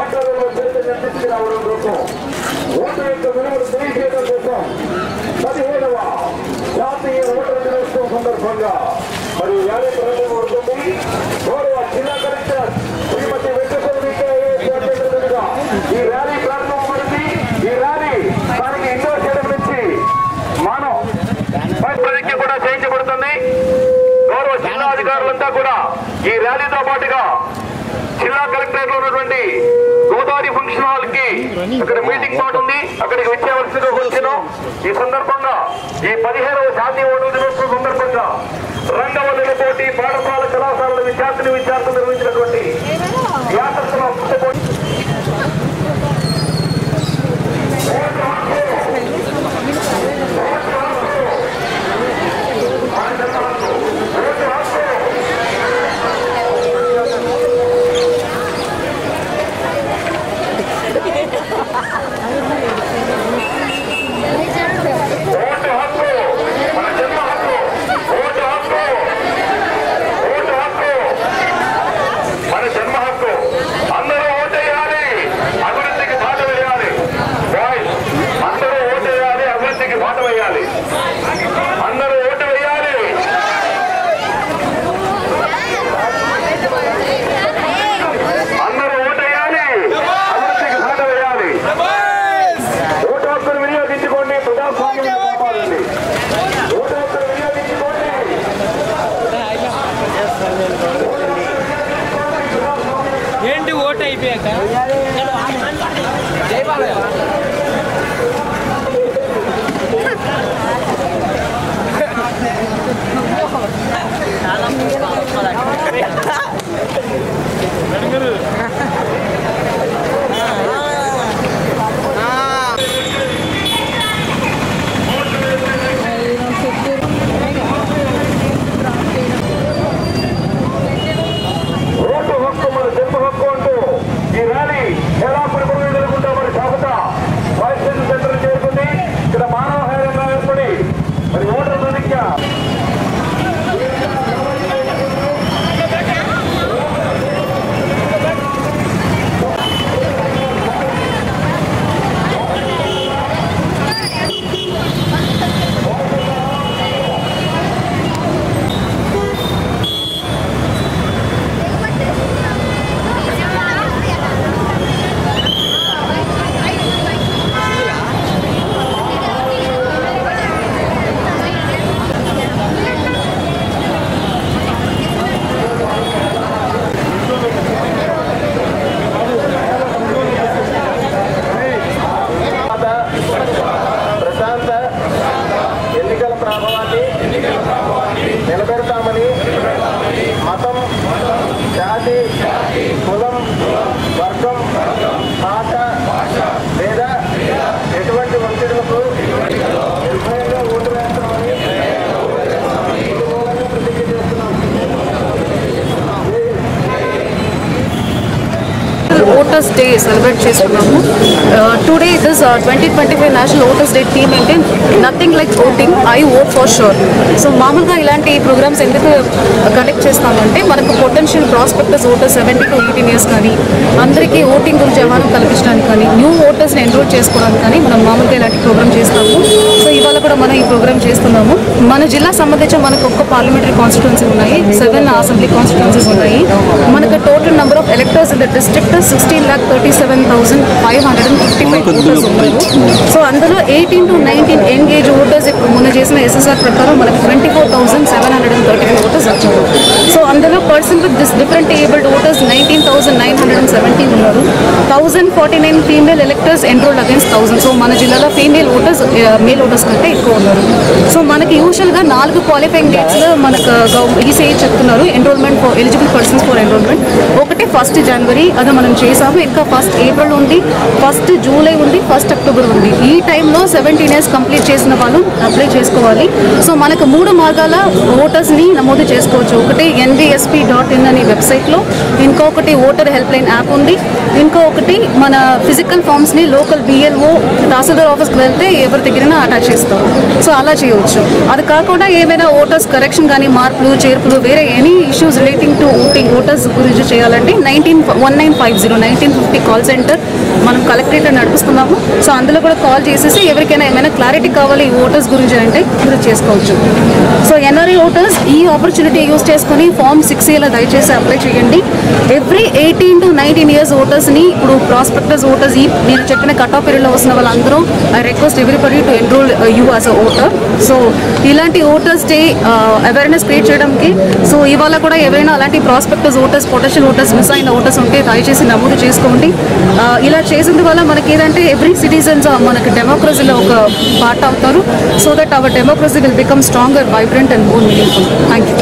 ఓటర్లలో చైతన్యం తీసుకురావడం కోసం ఓటు యొక్క విలువను తెలియజేయడం కోసం 17వ జాతీయ ఓటర్ దినోత్సవం సందర్భంగా మరియు ర్యాలీ ప్రారంభమవుతుంది. గౌరవ జిల్లా కలెక్టర్ శ్రీమతి వెంకటేశ్వర ఈ ర్యాలీ ప్రారంభమైంది. ఈ ర్యాలీ దానికి ఇండోర్ స్టేడియం నుంచి మానవ ప్రతిజ్ఞ కూడా చేయించబడుతుంది. గౌరవ జిల్లా అధికారులంతా కూడా ఈ ర్యాలీతో పాటుగా జిల్లా కలెక్టరేట్ లో ఉన్నటువంటి గోదావరి ఫంక్షన్ హాల్ కి అక్కడ మీటింగ్ పాటు ఉంది, అక్కడికి వచ్చేవలసిందిగా వచ్చాను. ఈ సందర్భంగా ఈ 17వ జాతీయ ఓటర్ దినోత్సవం సందర్భంగా రంగవల్లుల పోటీ పాఠశాల కళాశాలల విద్యార్థులు నిర్వహించినటువంటి వ్యాసస్తుల పోటీ Voters Day celebrate చేసుకున్నాము. Today this 2025 National Voters Day theme ఏంటి nothing like voting, I vote for sure. So మామూలుగా ఇలాంటి ప్రోగ్రామ్స్ ఎందుకు కండక్ట్ చేస్తామంటే మనకు potential prospectus voters 17 to 18 years కానీ అందరికీ ఓటింగ్ గురించి అవగాహన కల్పించడానికి కానీ న్యూ ఓటర్స్ని ఎన్రోల్ చేసుకోవడానికి కానీ మనం మామూలుగా ఇలాంటి ప్రోగ్రామ్ చేస్తాము. సో ఇవాళ కూడా మనం ఈ ప్రోగ్రామ్ చేస్తున్నాము. మన జిల్లా సంబంధించి మనకు ఒక్క పార్లమెంటరీ కాన్స్టిట్యున్సీ ఉన్నాయి, 7 అసెంబ్లీ కాన్స్టిట్యున్సీస్ ఉన్నాయి. మనకు total number of electors in the district 16,37,555 voters ఉన్నారు. సో అందులో 18 to 19 ఎంగేజ్ ఓటర్స్ ఇప్పుడు మొన్న చేసిన SSR ప్రకారం మనకు 24,735 ఓటర్స్ వచ్చారు. సో అందులో person with different abled voters 19,970 ఉన్నారు. 1,049 female electors enrolled against 1,000. So మన జిల్లాలో ఫీమేల్ ఓటర్స్ మేల్ ఓటర్స్ కంటే ఎక్కువ ఉన్నారు. సో మనకి యూజువల్గా 4 క్వాలిఫైయింగ్ డేట్స్లో మనకు ఈసీఐ చెప్తున్నారు enrolment for eligible persons for enrolment. ఒకటి 1 January అది మనం చేసాము. ఇంకా 1 April ఉంది, 1 July ఉంది, 1 October ఉంది. ఈ టైంలో 17 years కంప్లీట్ చేసిన వాళ్ళు అప్లై చేసుకోవాలి. సో మనకు 3 మార్గాల ఓటర్స్ని నమోదు చేసుకోవచ్చు. ఒకటి NVSP.in అనే వెబ్సైట్లో, ఇంకొకటి ఓటర్ హెల్ప్ లైన్ యాప్ ఉంది, ఇంకొకటి మన ఫిజికల్ ఫామ్స్ని లోకల్ BLO తహసీల్దార్ ఆఫీస్కి వెళ్తే ఎవరి దగ్గరైనా అటాచ్ చేస్తారు. సో అలా చేయవచ్చు. అది కాకుండా ఏమైనా ఓటర్స్ కరెక్షన్ కానీ మార్పులు చేర్పులు వేరే any issues relating to voting voters గురించి చేయాలంటే 1950 కాల్ సెంటర్ మనం కలెక్టరేట్ నడిపిస్తున్నాము. సో అందులో కూడా కాల్ చేసేసి ఎవరికైనా ఏమైనా క్లారిటీ కావాలి ఈ ఓటర్స్ గురించి అంటే మీరు చేసుకోవచ్చు. సో ఎన్ఆర్ఐ ఓటర్స్ ఈ ఆపర్చునిటీ యూస్ చేసుకుని ఫామ్ 6A దయచేసి అప్లై చేయండి. ఎవ్రీ 18 to 19 years ఓటర్స్ని ఇప్పుడు ప్రాస్పెక్టస్ ఓటర్స్ ఈ నేను చెప్పిన కట్ ఆఫ్ పీరియడ్లో వస్తున్న వాళ్ళందరూ I request everybody to enrol you as a voter. So ఇలాంటి ఓటర్స్ డే అవేర్నెస్ క్రియేట్ చేయడానికి సో ఇవాళ కూడా ఎవరైనా అలాంటి prospectus voters potential voters miss అయిన ఓటర్స్ ఉంటే దయచేసి నమోదు చేసుకోండి. ఇలా చేసిన వల్ల మనకి ఏదంటే ఎవ్రీ సిటిజన్స్ మనకి డెమోక్రసీలో ఒక పార్ట్ అవుతారు. So that our democracy will become stronger, vibrant and more meaningful. Thank you.